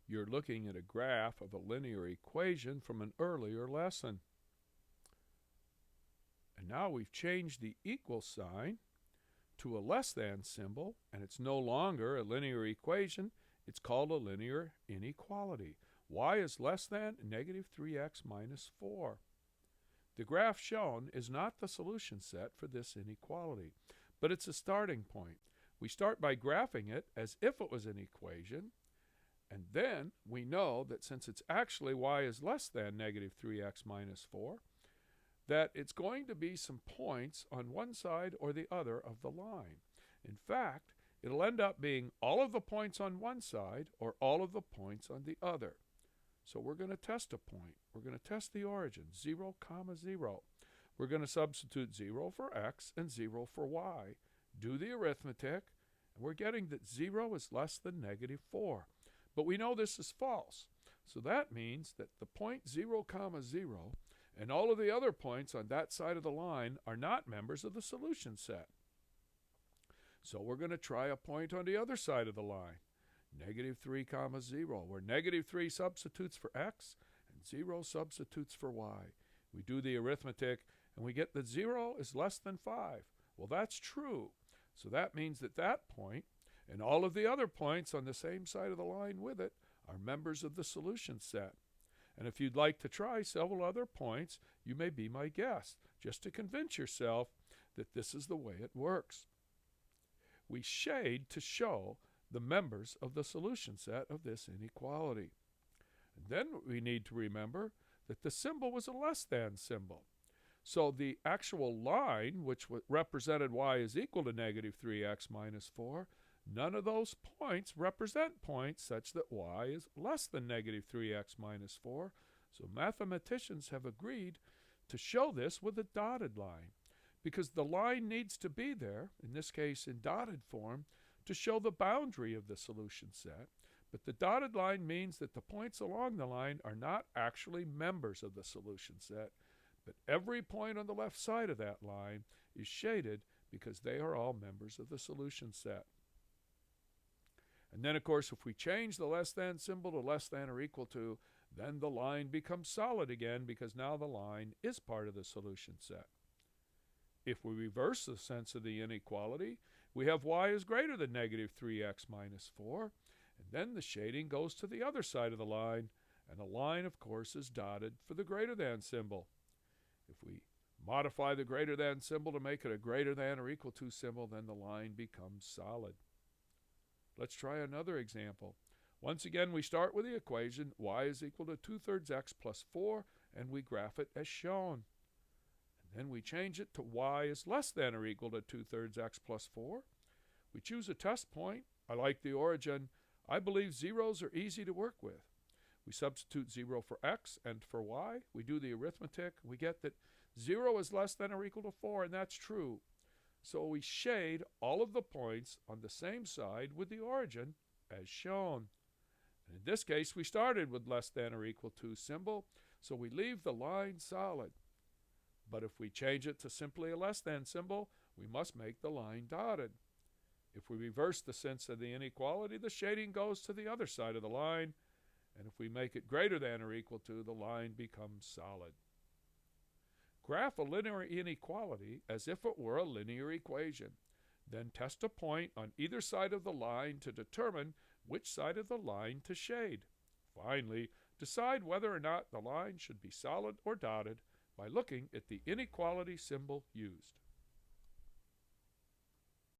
You're looking at a graph of a linear equation from an earlier lesson. And now we've changed the equal sign to a less than symbol, and it's no longer a linear equation. It's called a linear inequality. Y is less than negative 3x minus 4. The graph shown is not the solution set for this inequality, but it's a starting point. We start by graphing it as if it was an equation, and then we know that since it's actually y is less than negative 3x minus 4, that it's going to be some points on one side or the other of the line. In fact, it'll end up being all of the points on one side or all of the points on the other. So we're going to test a point. We're going to test the origin, 0, 0. We're going to substitute 0 for x and 0 for y. Do the arithmetic, and we're getting that 0 is less than negative 4. But we know this is false. So that means that the point 0, 0 and all of the other points on that side of the line are not members of the solution set. So we're going to try a point on the other side of the line, negative 3, 0, where negative 3 substitutes for x and 0 substitutes for y. We do the arithmetic, and we get that 0 is less than 5. Well, that's true. So that means that that point and all of the other points on the same side of the line with it are members of the solution set. And if you'd like to try several other points, you may be my guest, just to convince yourself that this is the way it works. We shade to show the members of the solution set of this inequality. And then we need to remember that the symbol was a less than symbol. So the actual line, which represented y is equal to negative 3x minus 4, none of those points represent points such that y is less than negative 3x minus 4. So mathematicians have agreed to show this with a dotted line, because the line needs to be there, in this case in dotted form, to show the boundary of the solution set. But the dotted line means that the points along the line are not actually members of the solution set, but every point on the left side of that line is shaded because they are all members of the solution set. And then, of course, if we change the less than symbol to less than or equal to, then the line becomes solid again because now the line is part of the solution set. If we reverse the sense of the inequality, we have y is greater than negative 3x minus 4, and then the shading goes to the other side of the line, and the line, of course, is dotted for the greater than symbol. If we modify the greater than symbol to make it a greater than or equal to symbol, then the line becomes solid. Let's try another example. Once again, we start with the equation y is equal to 2/3 x plus 4, and we graph it as shown. And then we change it to y is less than or equal to 2/3 x plus 4. We choose a test point. I like the origin. I believe zeros are easy to work with. We substitute 0 for x and for y. We do the arithmetic. We get that 0 is less than or equal to 4, and that's true. So we shade all of the points on the same side with the origin as shown. And in this case, we started with less than or equal to symbol, so we leave the line solid. But if we change it to simply a less than symbol, we must make the line dotted. If we reverse the sense of the inequality, the shading goes to the other side of the line, and if we make it greater than or equal to, the line becomes solid. Graph a linear inequality as if it were a linear equation. Then test a point on either side of the line to determine which side of the line to shade. Finally, decide whether or not the line should be solid or dotted by looking at the inequality symbol used.